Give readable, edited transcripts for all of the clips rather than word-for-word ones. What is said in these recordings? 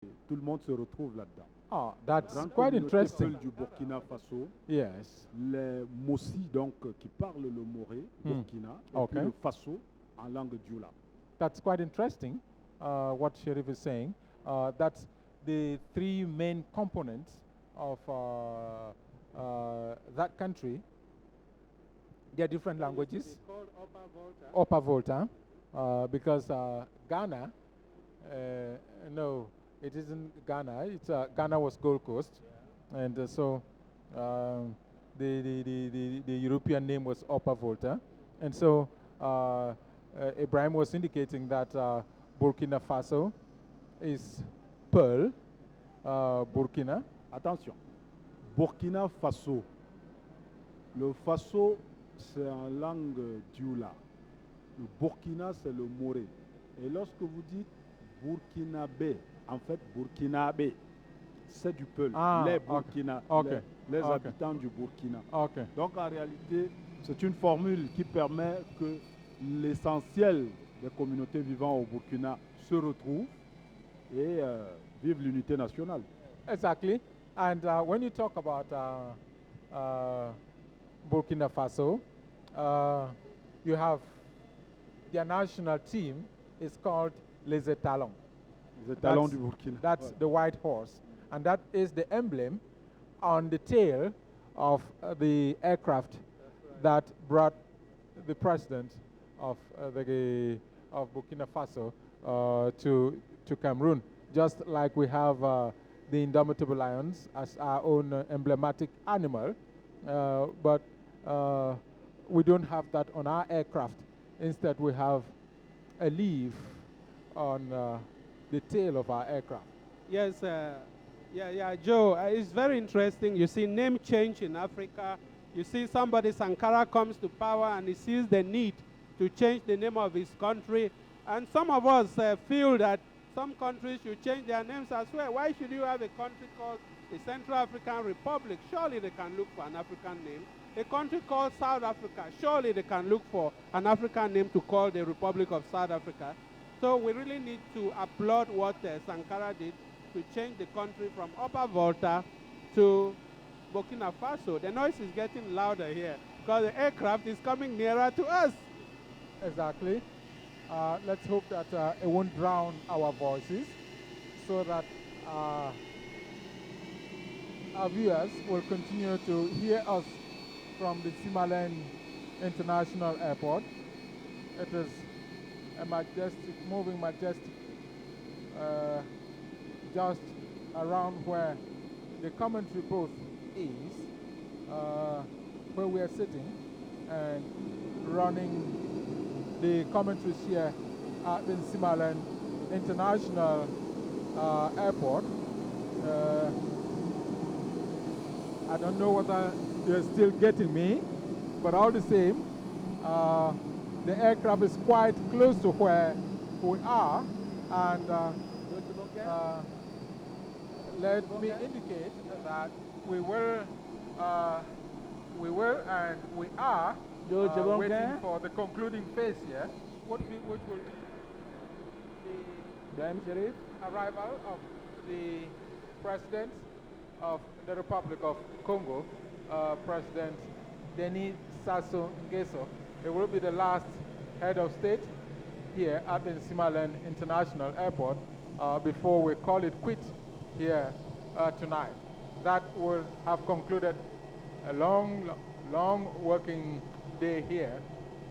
Tout le monde se retrouve là-dedans. Oh, that's Grande quite communauté interesting. Peul du Burkina Faso, Yes. les Mossi donc qui parlent le Moré, Burkina, et Okay. puis le Faso en langue dioula. That's quite interesting, what Sherif is saying. That's the three main components of that country. There are different languages. It's called Upper Volta. Upper Volta, because Ghana, no, it isn't Ghana. It's Ghana was Gold Coast, and so the European name was Upper Volta, and so Ibrahim was indicating that Burkina Faso is Pearl, Burkina. Attention, Burkina Faso. Le Faso, c'est en langue dioula. Le Burkina, c'est le Moré. Et lorsque vous dites Burkinabé, en fait, Burkinabé, c'est du Peul. Les Burkina, les habitants du Burkina. Donc, en réalité, c'est une formule qui permet que l'essentiel des communautés vivant au Burkina se retrouvent et vivent l'unité nationale. Exactly. And when you talk about Burkina Faso, you have their national team is called Les Étalons. Les Étalons du Burkina. That's the white horse. And that is the emblem on the tail of the aircraft that brought the president of Burkina Faso to Cameroon. Just like we have the indomitable lions as our own emblematic animal, but we don't have that on our aircraft. Instead, we have a leaf on the tail of our aircraft. Yes, Joe, it's very interesting. You see name change in Africa. You see somebody, Sankara, comes to power and he sees the need to change the name of his country. And some of us feel that some countries should change their names as well. Why should you have a country called the Central African Republic? Surely they can look for an African name. A country called South Africa, surely they can look for an African name to call the Republic of South Africa. So we really need to applaud what Sankara did to change the country from Upper Volta to Burkina Faso. The noise is getting louder here because the aircraft is coming nearer to us. Exactly. Let's hope that it won't drown our voices so that our viewers will continue to hear us from the Nsimalem International Airport. It is a majestic, moving majestic, just around where the commentary booth is, where we are sitting and running the commentaries here at the Nsimalem International Airport. I don't know whether you're still getting me, but all the same, the aircraft is quite close to where we are, and let me indicate that we were and we are waiting for the concluding phase here, which will be the arrival of the President of the Republic of Congo, President Denis Sassou Nguesso. It will be the last head of state here at the Nsimalem International Airport before we call it quit here tonight. That will have concluded a long working day here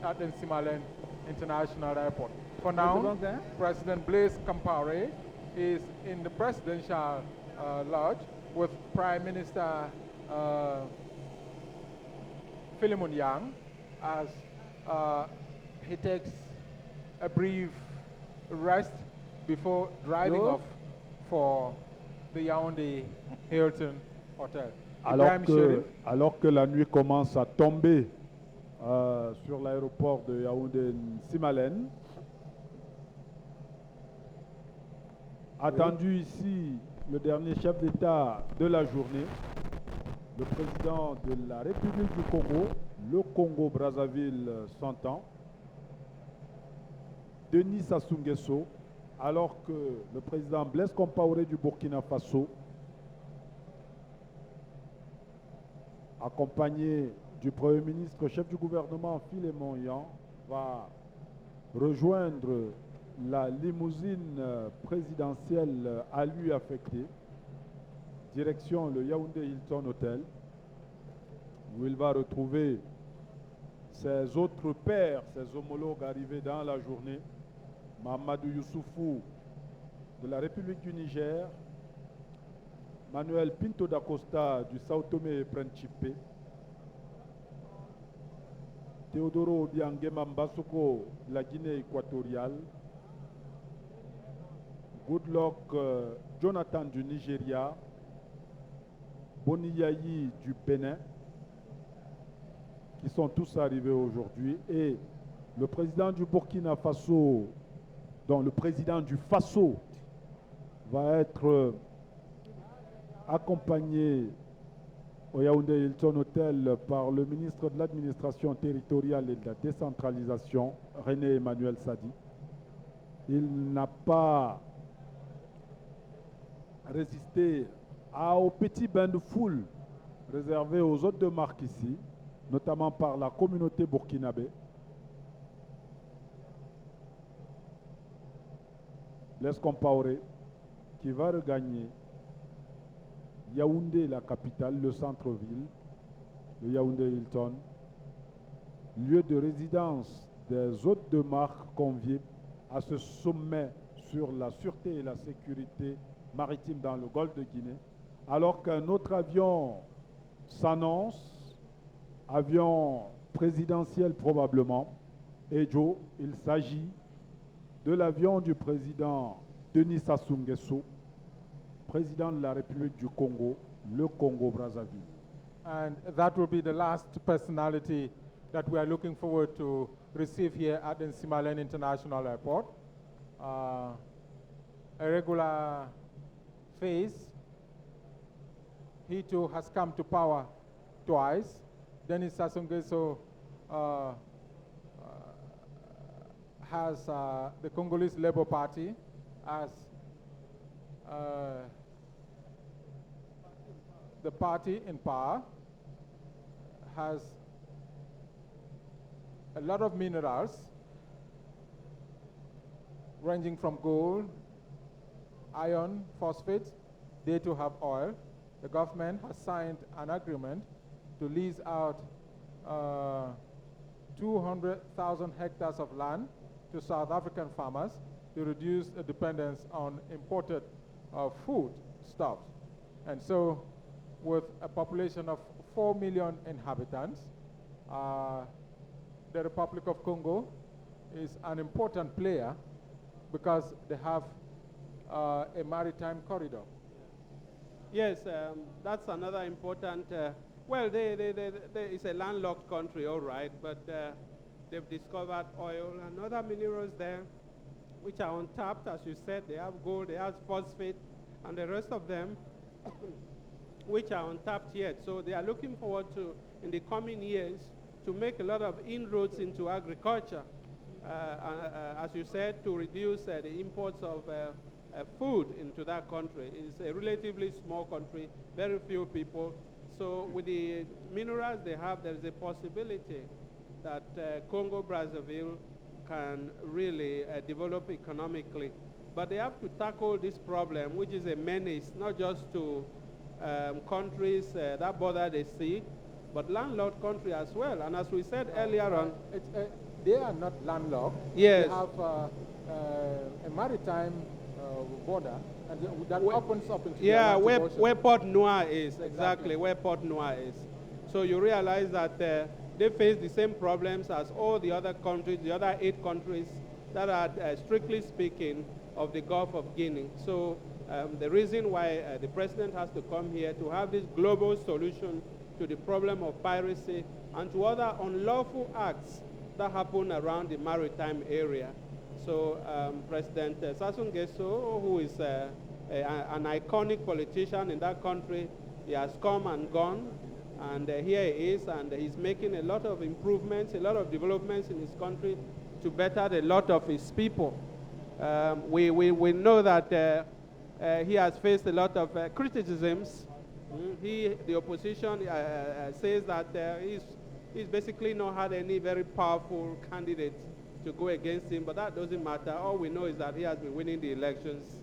at the Nsimalem International Airport. For now, President Blaise Compaoré is in the presidential lodge with Prime Minister Philemon Yang as he takes a brief rest before driving off for the Yaoundé Hilton Hotel. Alors que la nuit commence à tomber sur l'aéroport de Yaoundé-Nsimalem, attendu ici le dernier chef d'État de la journée, le président de la République du Congo, le Congo-Brazzaville s'entend, Denis Sassou Nguesso, alors que le président Blaise Compaoré du Burkina Faso, accompagné du Premier ministre, chef du gouvernement Nsimalem Yaoundé, va rejoindre la limousine présidentielle à lui affectée, direction le Yaoundé Hilton Hotel, où il va retrouver ses autres pairs, ses homologues arrivés dans la journée, Mamadou Youssoufou de la République du Niger, Manuel Pinto da Costa du Sao Tomé et Principe, Teodoro Obiangema Mbasoko de la Guinée équatoriale, Goodluck Jonathan du Nigeria, Boniyayi du Bénin, qui sont tous arrivés aujourd'hui, et le président du Burkina Faso, dont le président du Faso va être accompagné au Yaoundé Hilton Hotel par le ministre de l'administration territoriale et de la décentralisation, René Emmanuel Sadi. Il n'a pas résisté au petit bain de foule réservé aux hôtes de marque ici, notamment par la communauté burkinabé. Blaise Compaoré, qui va regagner Yaoundé, la capitale, le centre-ville, le Yaoundé Hilton, lieu de résidence des hôtes de marque conviés à ce sommet sur la sûreté et la sécurité maritime dans le golfe de Guinée, alors qu'un autre avion s'annonce, avion présidentiel probablement, et Joe, il s'agit de l'avion du président Denis Sassou Nguesso, président de la République du Congo, le Congo-Brazzaville. And that will be the last personality that we are looking forward to receive here at the Nsimalem International Airport. A regular face. He too has come to power twice. Denis Sassou Nguesso has the Congolese Labour Party as the party in power, has a lot of minerals ranging from gold, iron, phosphate. They too have oil. The government has signed an agreement to lease out 200,000 hectares of land to South African farmers to reduce the dependence on imported food stuffs. And so with a population of 4 million inhabitants, the Republic of Congo is an important player because they have a maritime corridor. Yes, that's another important, well, it's a landlocked country, all right, but they've discovered oil and other minerals there which are untapped. As you said, they have gold, they have phosphate, and the rest of them which are untapped yet. So they are looking forward to, in the coming years, to make a lot of inroads into agriculture. As you said, to reduce the imports of food into that country. It's a relatively small country, very few people. So with the minerals they have, there is a possibility that Congo-Brazzaville can really develop economically. But they have to tackle this problem, which is a menace, not just to countries that border the sea, but landlocked country as well. And as we said earlier on, they are not landlocked. Yes. They have a maritime border, and that opens up into the Atlantic where Ocean. Port Noir is, exactly where Port Noir is. So you realize that they face the same problems as all the other countries, the other 8 countries that are, strictly speaking, of the Gulf of Guinea. So the reason why the president has to come here to have this global solution to the problem of piracy and to other unlawful acts that happen around the maritime area. So President Sassou Nguesso, who is an iconic politician in that country, he has come and gone, and here he is, and he's making a lot of improvements, a lot of developments in his country to better the lot of his people. We know that he has faced a lot of criticisms. The opposition says that he's basically not had any very powerful candidate to go against him, but that doesn't matter. All we know is that he has been winning the elections,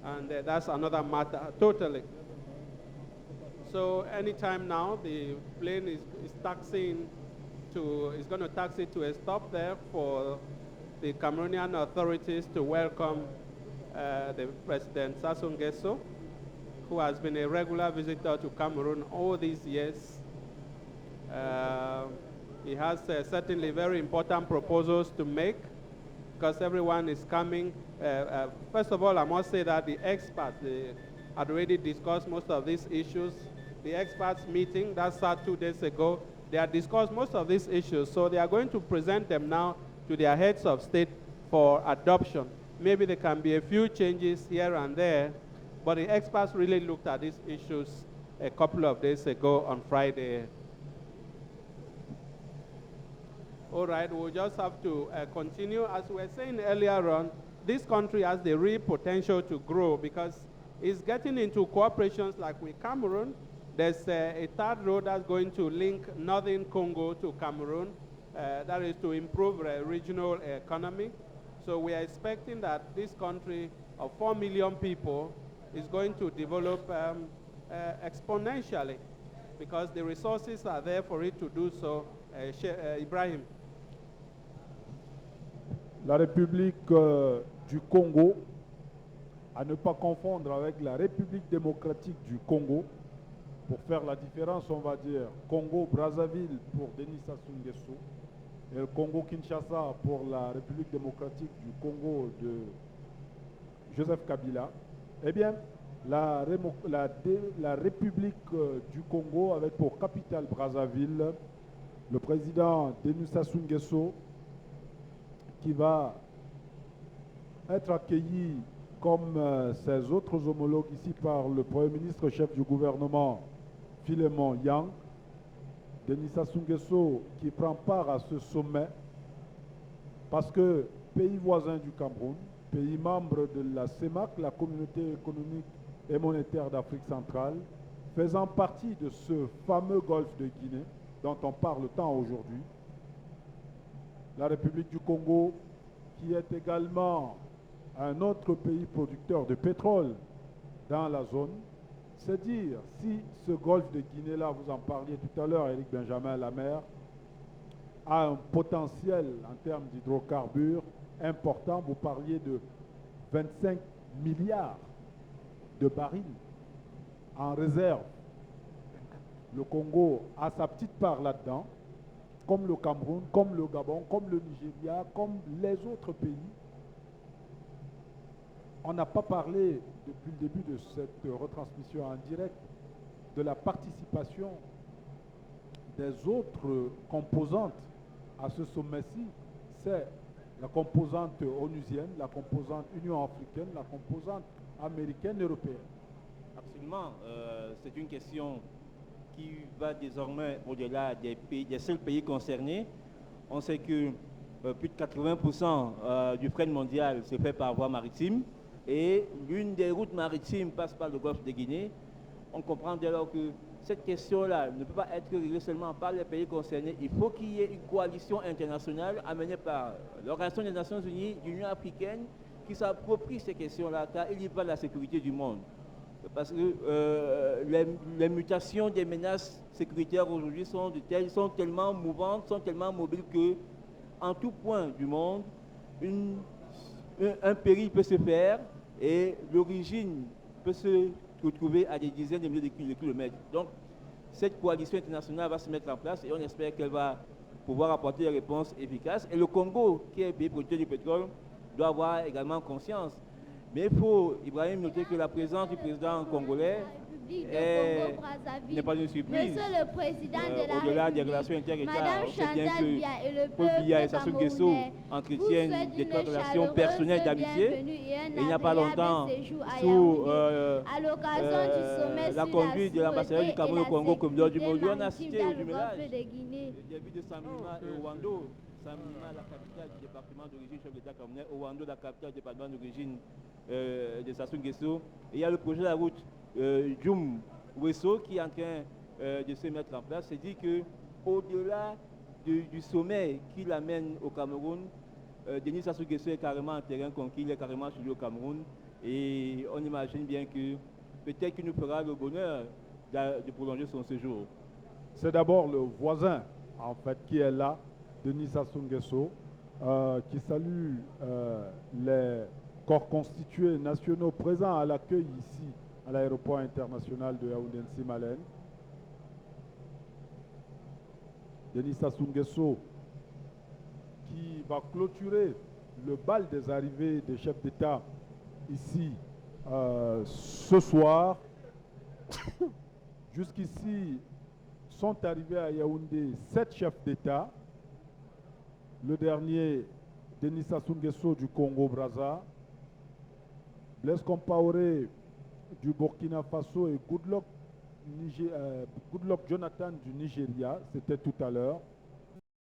and that's another matter totally. So anytime now, the plane is going to taxi to a stop there for the Cameroonian authorities to welcome the President Sassou Nguesso, who has been a regular visitor to Cameroon all these years. He has certainly very important proposals to make because everyone is coming. First of all, I must say that the experts had already discussed most of these issues. The experts meeting that started 2 days ago, they had discussed most of these issues. So they are going to present them now to their heads of state for adoption. Maybe there can be a few changes here and there, but the experts really looked at these issues a couple of days ago on Friday. All right, we'll just have to continue. As we were saying earlier on, this country has the real potential to grow because it's getting into cooperations like with Cameroon. There's a third road that's going to link northern Congo to Cameroon. That is to improve regional economy. So we are expecting that this country of 4 million people is going to develop exponentially because the resources are there for it to do so. Ibrahim. La République du Congo, à ne pas confondre avec la République démocratique du Congo, pour faire la différence, on va dire Congo-Brazzaville pour Denis Sassou Nguesso et le Congo-Kinshasa pour la République démocratique du Congo de Joseph Kabila. Eh bien, la République du Congo avec pour capitale Brazzaville le président Denis Sassou Nguesso qui va être accueilli comme ses autres homologues ici par le Premier ministre chef du gouvernement Nsimalem Yaoundé. Denis Sassou Nguesso qui prend part à ce sommet parce que pays voisin du Cameroun, pays membre de la CEMAC, la Communauté économique et monétaire d'Afrique centrale, faisant partie de ce fameux golfe de Guinée dont on parle tant aujourd'hui, la République du Congo qui est également un autre pays producteur de pétrole dans la zone, c'est dire si ce golfe de Guinée-là, vous en parliez tout à l'heure, Éric Benjamin Lamer, a un potentiel en termes d'hydrocarbures important. Vous parliez de 25 milliards de barils en réserve. Le Congo a sa petite part là-dedans, comme le Cameroun, comme le Gabon, comme le Nigeria, comme les autres pays. On n'a pas parlé depuis le début de cette retransmission en direct de la participation des autres composantes à ce sommet-ci. C'est la composante onusienne, la composante Union africaine, la composante américaine et européenne. Absolument. C'est une question qui va désormais au-delà des seuls pays concernés. On sait que plus de 80% du fret mondial se fait par voie maritime. Et l'une des routes maritimes passe par le golfe de Guinée. On comprend dès lors que cette question-là ne peut pas être réglée seulement par les pays concernés. Il faut qu'il y ait une coalition internationale amenée par l'Organisation des Nations Unies, l'Union africaine, qui s'approprie ces questions-là, car il y va de la sécurité du monde. Parce que les mutations des menaces sécuritaires aujourd'hui sont tellement mouvantes, sont tellement mobiles que, en tout point du monde, un péril peut se faire et l'origine peut se retrouver à des dizaines de milliers de kilomètres. Donc, cette coalition internationale va se mettre en place et on espère qu'elle va pouvoir apporter des réponses efficaces. Et le Congo, qui est pays producteur du pétrole, doit avoir également conscience. Mais il faut, Ibrahim, noter que la présence du président congolais n'est pas une surprise. Monsieur le Président de la au-delà des République, relations inter-États, Madame on sait bien Chantal Biya et le que Paul Biya et peuple Sassou Nguesso camerounais entretiennent vous des souhaitent une relations chaleureuse personnelles d'amitié. bienvenue et un Il n'y a pas agréable longtemps, séjour à sous Yaoundé. À l'occasion du sommet la sur conduite de l'ambassadeur du sûreté Cameroun et au la Congo comme lors du sécurité Mondial, on a maritime assisté dans au le jumelage golfe de Guinée. des villes de Samima et Ouando. Nsimalem, la capitale du département d'origine, chef d'État camerounais, Ouando, la capitale du département d'origine de Sassou Nguesso. Et il y a le projet de la route Djoum Wesso qui est en train de se mettre en place. C'est dit que au-delà du sommet qui l'amène au Cameroun, Denis Sassou Nguesso est carrément en terrain conquis, il est carrément chez lui au Cameroun. Et on imagine bien que peut-être qu'il nous fera le bonheur de prolonger son séjour. C'est d'abord le voisin, en fait, qui est là, Denis Sassou Nguesso, qui salue les corps constitués nationaux présents à l'accueil ici, à l'aéroport international de Yaoundé Nsimalem. Denis Sassou Nguesso, qui va clôturer le bal des arrivées des chefs d'État ici ce soir. Jusqu'ici sont arrivés à Yaoundé 7 chefs d'État. Le dernier, Denis Sassou Nguesso du Congo-Brazza, Blaise Compaoré du Burkina Faso et Goodluck Jonathan du Nigeria, c'était tout à l'heure.